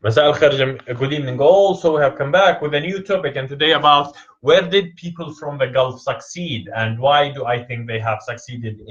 Masal al good evening all. So we have come back with a new topic, and today about where did people from the Gulf succeed, and why do I think they have succeeded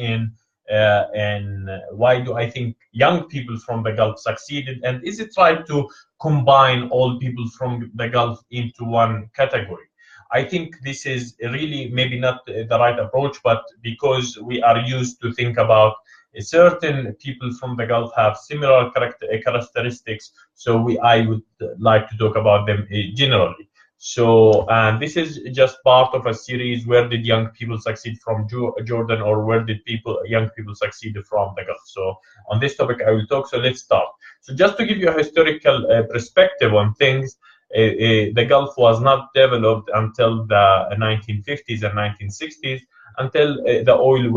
and why do I think young people from the Gulf succeeded, and is it right to combine all people from the Gulf into one category? I think this is really maybe not the right approach, but because we are used to think about certain people from the Gulf have similar characteristics, so I would like to talk about them generally. So, and this is just part of a series. Where did young people succeed from Jordan, or where did young people succeed from the Gulf? So, on this topic, I will talk. So, let's start. So, just to give you a historical perspective on things, the Gulf was not developed until the 1950s and 1960s, until the oil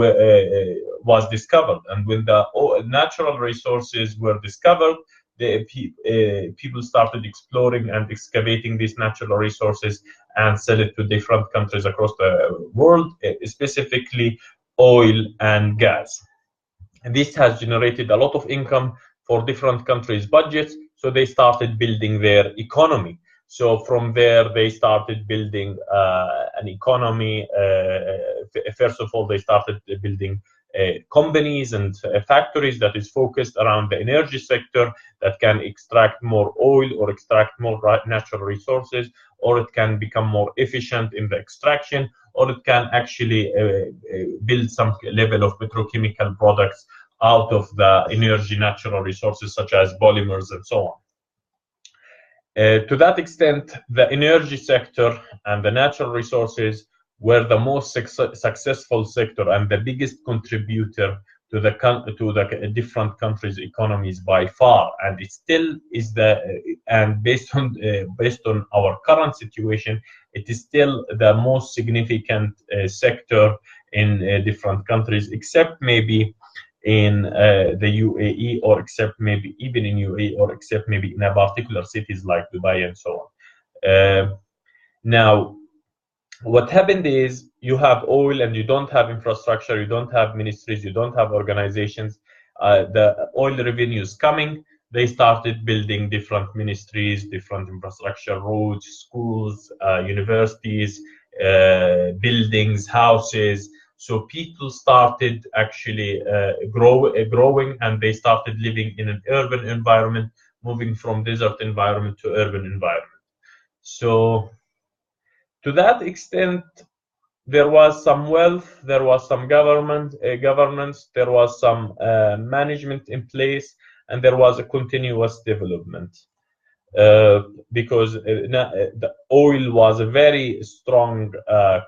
was discovered. And when the natural resources were discovered, people started exploring and excavating these natural resources and sell it to different countries across the world, specifically oil and gas. And this has generated a lot of income for different countries' budgets, so they started building their economy. So from there, they started building an economy. First of all, they started building companies and factories that is focused around the energy sector, that can extract more oil or extract more natural resources, or it can become more efficient in the extraction, or it can actually build some level of petrochemical products out of the energy natural resources, such as polymers and so on. To that extent, the energy sector and the natural resources were the most successful sector and the biggest contributor to the different countries' economies by far, and it still is and based on our current situation, it is still the most significant sector in different countries, except maybe in the UAE, or except maybe even in UAE, or except maybe in a particular cities like Dubai and so on. Now, what happened is, you have oil and you don't have infrastructure, you don't have ministries, you don't have organizations. The oil revenues coming, they started building different ministries, different infrastructure, roads, schools, universities, buildings, houses. So people started actually growing, and they started living in an urban environment, moving from desert environment to urban environment. So to that extent, there was some wealth, there was some governance, there was some management in place, and there was a continuous development. Because the oil was a very strong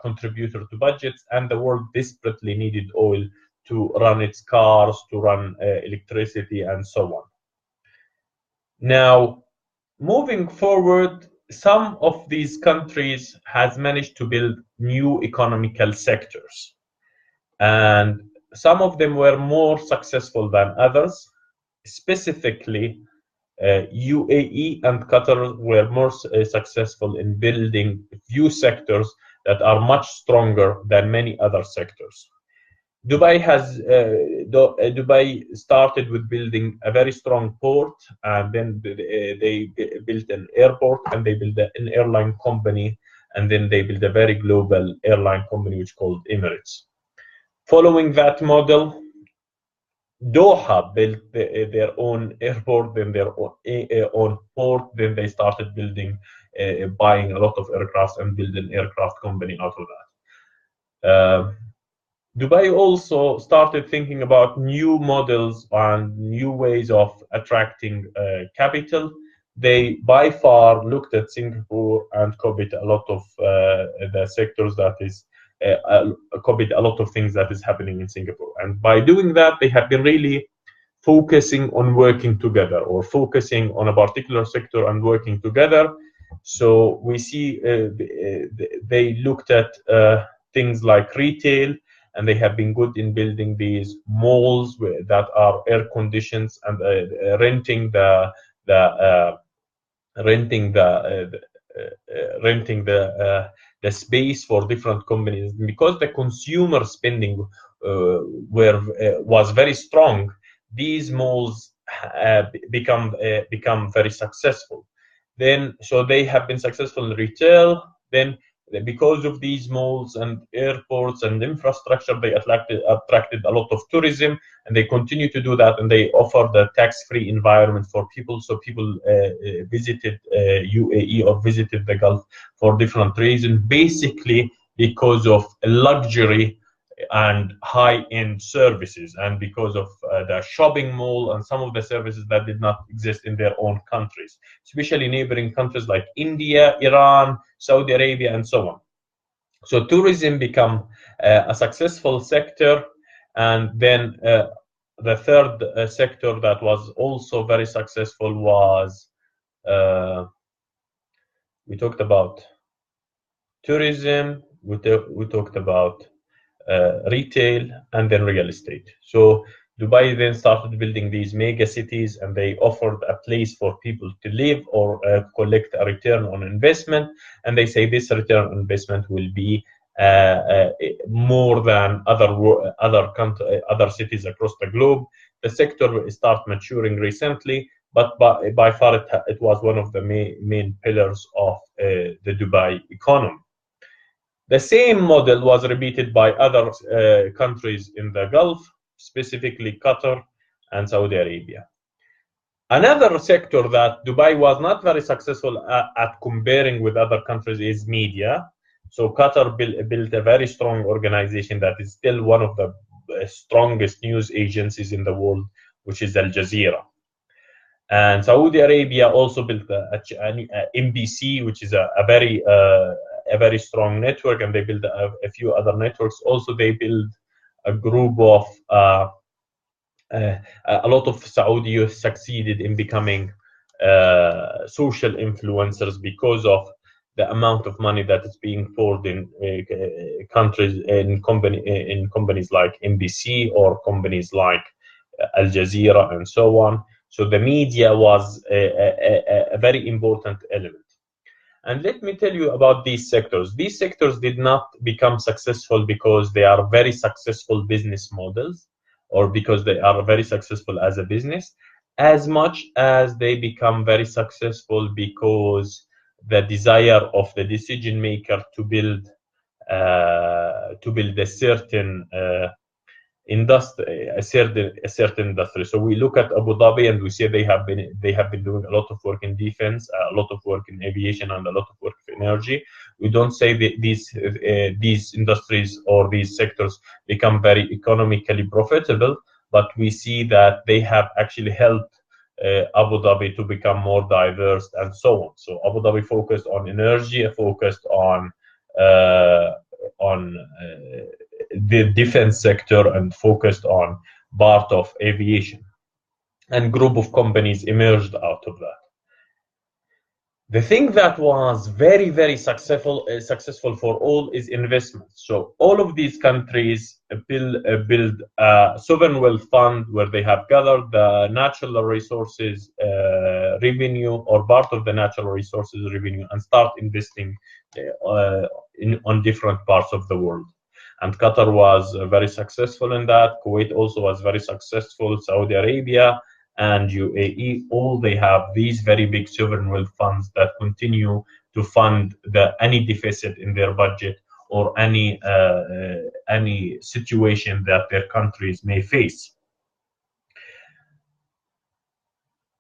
contributor to budgets, and the world desperately needed oil to run its cars, to run electricity, and so on. Now, moving forward, some of these countries has managed to build new economical sectors, and some of them were more successful than others. Specifically, UAE and Qatar were more successful in building few sectors that are much stronger than many other sectors. Dubai started with building a very strong port, and then they built an airport, and they built an airline company, and then they built a very global airline company which called Emirates. Following that model, Doha built their own airport, then their own port, then they started buying a lot of aircraft and build an aircraft company out of that. Dubai also started thinking about new models and new ways of attracting capital. They by far looked at Singapore and copied a lot of the sectors that is copied a lot of things that is happening in Singapore. And by doing that, they have been really focusing on working together, or focusing on a particular sector and working together. So we see they looked at things like retail, and they have been good in building these malls that are air conditioned, and renting the space for different companies. Because the consumer spending was very strong, these malls become very successful. Then, so they have been successful in retail. Then, because of these malls and airports and infrastructure, they attracted a lot of tourism, and they continue to do that. And they offer the tax-free environment for people, so people visited UAE or visited the Gulf for different reasons, basically because of luxury and high-end services, and because of the shopping mall and some of the services that did not exist in their own countries, especially neighboring countries like India, Iran, Saudi Arabia, and so on. So tourism become a successful sector. And then the third sector that was also very successful was, we talked about tourism, we talked about retail, and then real estate. So Dubai then started building these mega cities, and they offered a place for people to live or collect a return on investment. And they say this return on investment will be more than other cities across the globe. The sector start maturing recently, but by far it was one of the main pillars of the Dubai economy. The same model was repeated by other countries in the Gulf, specifically Qatar and Saudi Arabia. Another sector that Dubai was not very successful at comparing with other countries is media. So Qatar built a very strong organization that is still one of the strongest news agencies in the world, which is Al Jazeera. And Saudi Arabia also built a MBC, which is a very strong network, and they build a few other networks. Also, they build a group of a lot of Saudi youth succeeded in becoming social influencers because of the amount of money that is being poured in countries in companies like MBC or companies like Al Jazeera and so on. So the media was a very important element. And let me tell you about these sectors. These sectors did not become successful because they are very successful business models or because they are very successful as a business, as much as they become very successful because the desire of the decision maker to build a certain industry, a certain industry. So we look at Abu Dhabi and we say they have been doing a lot of work in defense, a lot of work in aviation, and a lot of work in energy. We don't say that these industries or these sectors become very economically profitable, but we see that they have actually helped Abu Dhabi to become more diverse and so on. So Abu Dhabi focused on energy, focused on the defense sector, and focused on part of aviation, and group of companies emerged out of that. The thing that was very, very successful for all is investment. So all of these countries build a sovereign wealth fund where they have gathered the natural resources revenue or part of the natural resources revenue and start investing on different parts of the world. And Qatar was very successful in that. Kuwait also was very successful. Saudi Arabia and UAE, all they have these very big sovereign wealth funds that continue to fund any deficit in their budget or any situation that their countries may face.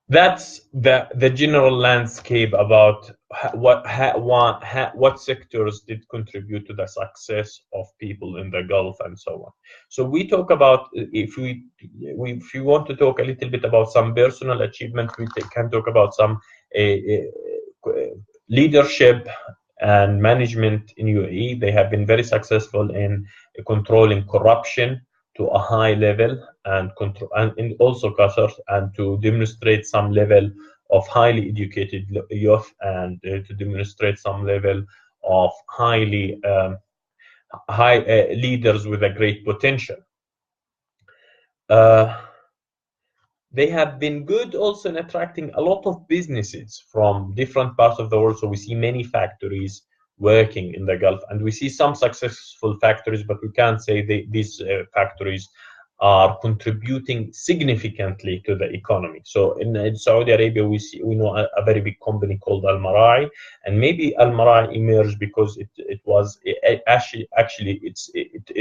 That's the general landscape about what sectors did contribute to the success of people in the Gulf and so on. So we talk about, if you want to talk a little bit about some personal achievement, we can talk about some leadership and management in UAE. They have been very successful in controlling corruption to a high level, and also Qatar, and to demonstrate some level of highly educated youth, and to demonstrate some level of high leaders with a great potential. They have been good also in attracting a lot of businesses from different parts of the world. So we see many factories working in the Gulf, and we see some successful factories, but we can't say these factories are contributing significantly to the economy. So in Saudi Arabia, we know a very big company called Al Marai, and maybe Al Marai emerged because it was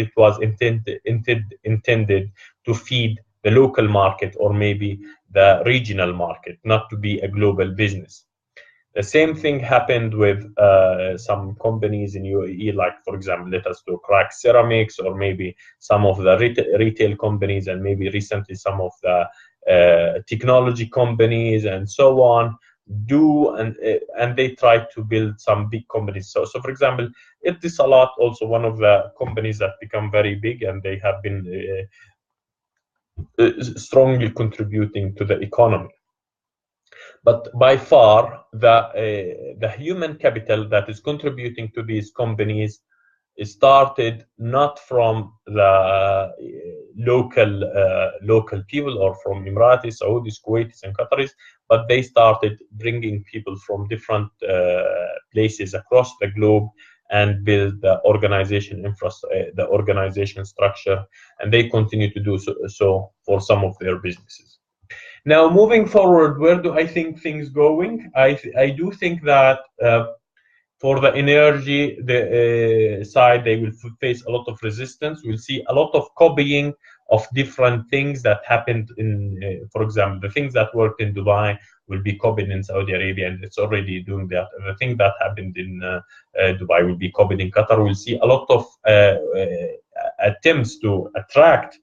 it was intended to feed the local market or maybe the regional market, not to be a global business. The same thing happened with some companies in UAE, like, for example, let us do Crack Ceramics, or maybe some of the retail companies, and maybe recently some of the technology companies, and so on, and they try to build some big companies. So for example, Etisalat, also one of the companies that become very big, and they have been strongly contributing to the economy. But by far, the human capital that is contributing to these companies started not from the local people, or from Emiratis, Saudis, Kuwaitis, and Qataris, but they started bringing people from different places across the globe and build the the organization structure, and they continue to do so for some of their businesses. Now, moving forward, where do I think things going? I do think that for the energy side, they will face a lot of resistance. We'll see a lot of copying of different things that happened in, for example, the things that worked in Dubai will be copied in Saudi Arabia, and it's already doing that. The thing that happened in Dubai will be copied in Qatar. We'll see a lot of attempts to attract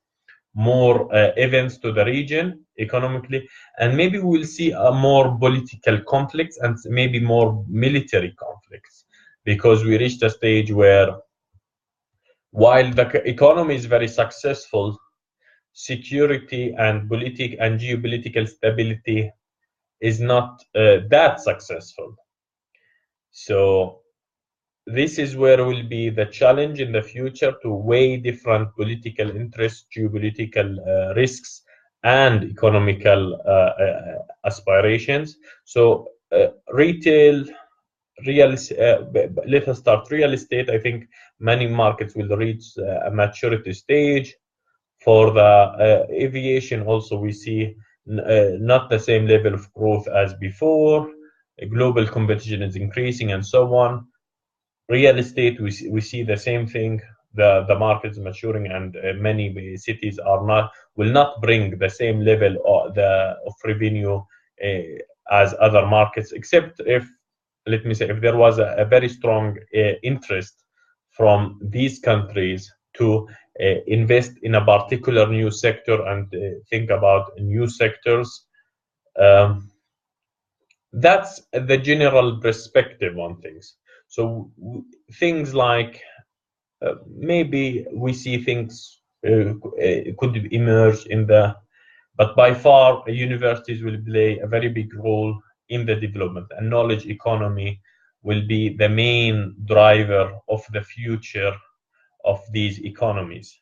more events to the region economically, and maybe we'll see a more political conflicts and maybe more military conflicts, because we reached a stage where, while the economy is very successful, security and geopolitical stability is not that successful. So this is where will be the challenge in the future, to weigh different political interests, geopolitical risks, and economical aspirations. So let us start real estate. I think many markets will reach a maturity stage. For the aviation, also we see not the same level of growth as before. Global competition is increasing, and so on. Real estate, we see the same thing. The market is maturing, and many cities will not bring the same level of revenue as other markets, except if, let me say, if there was a very strong interest from these countries to invest in a particular new sector and think about new sectors. That's the general perspective on things. So things like maybe we see things could emerge but by far universities will play a very big role in the development, and knowledge economy will be the main driver of the future of these economies.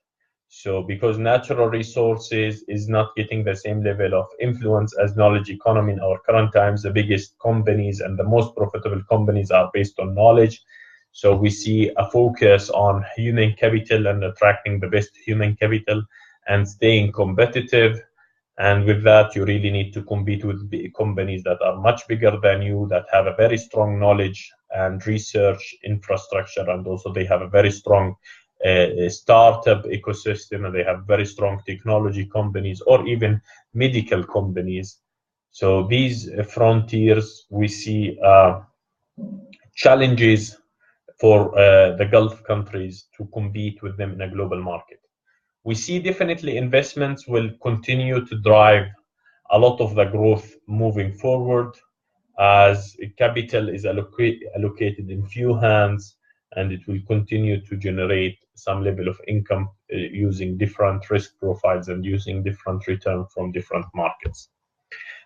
So because natural resources is not getting the same level of influence as knowledge economy in our current times, the biggest companies and the most profitable companies are based on knowledge. So we see a focus on human capital and attracting the best human capital and staying competitive. And with that, you really need to compete with companies that are much bigger than you, that have a very strong knowledge and research infrastructure, and also they have a very strong startup ecosystem, and they have very strong technology companies or even medical companies. So these frontiers, we see challenges for the Gulf countries to compete with them in a global market. We see definitely investments will continue to drive a lot of the growth moving forward, as capital is allocated in few hands, and it will continue to generate some level of income using different risk profiles and using different return from different markets.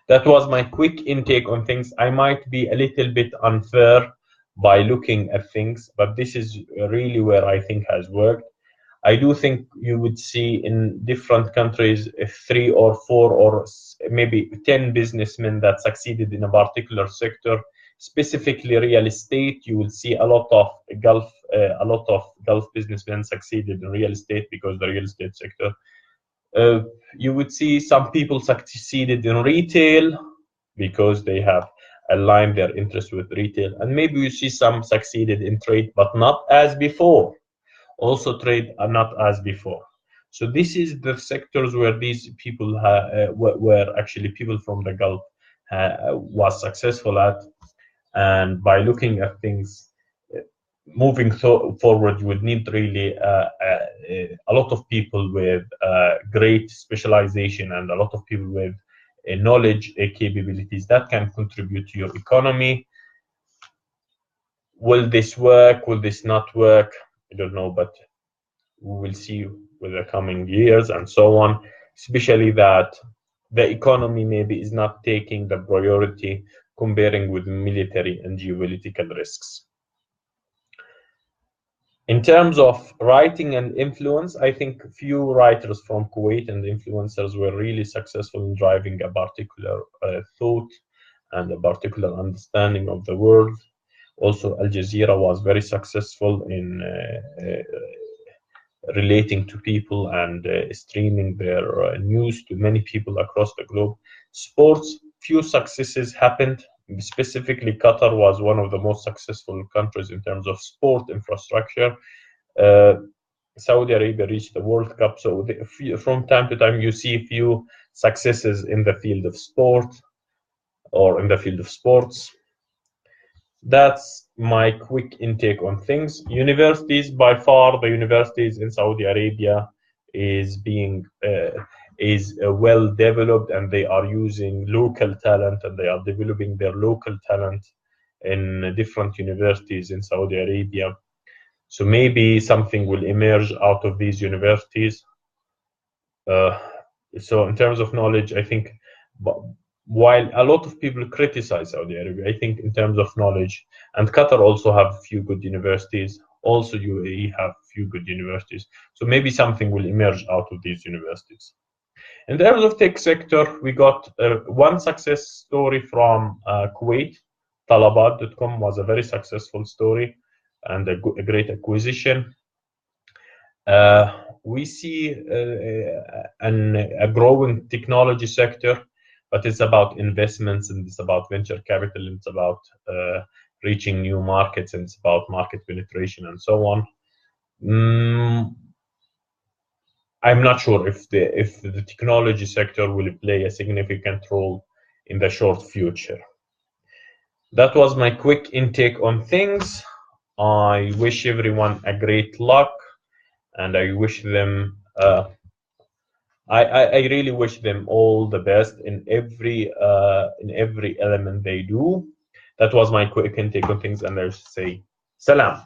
That was my quick intake on things. I might be a little bit unfair by looking at things, but this is really where I think has worked. I do think you would see in different countries 3 or 4 or maybe 10 businessmen that succeeded in a particular sector. Specifically real estate, you will see a lot of Gulf businessmen succeeded in real estate, because the real estate sector Uh, you would see some people succeeded in retail because they have aligned their interest with retail, and maybe you see some succeeded in trade, but not as before. Also, trade are not as before. So this is the sectors where these people were actually people from the Gulf was successful at, and by looking at things moving forward, you would need really a lot of people with great specialization and a lot of people with knowledge capabilities that can contribute to your economy. Will this work? Will this not work? I don't know, but we will see with the coming years and so on, especially that the economy maybe is not taking the priority comparing with military and geopolitical risks. In terms of writing and influence, I think few writers from Kuwait and influencers were really successful in driving a particular thought and a particular understanding of the world. Also, Al Jazeera was very successful in relating to people and streaming their news to many people across the globe. Sports, few successes happened. Specifically, Qatar was one of the most successful countries in terms of sport infrastructure. Uh, Saudi Arabia reached the World Cup, so from time to time you see a few successes in the field of sport or in the field of sports. That's my quick intake on things. Universities, by far, the universities in Saudi Arabia is being well developed, and they are using local talent, and they are developing their local talent in different universities in Saudi Arabia. So maybe something will emerge out of these universities. So in terms of knowledge, I think, while a lot of people criticize Saudi Arabia, I think in terms of knowledge, and Qatar also have a few good universities, also UAE have a few good universities. So maybe something will emerge out of these universities. In terms of tech sector, we got one success story from Kuwait. Talabat.com was a very successful story and a great acquisition. We see a growing technology sector, but it's about investments, and it's about venture capital, and it's about reaching new markets, and it's about market penetration and so on. I'm not sure if the technology sector will play a significant role in the short future. That was my quick intake on things. I wish everyone a great luck, and I wish them I really wish them all the best in every element they do. That was my quick intake on things, and I say salam.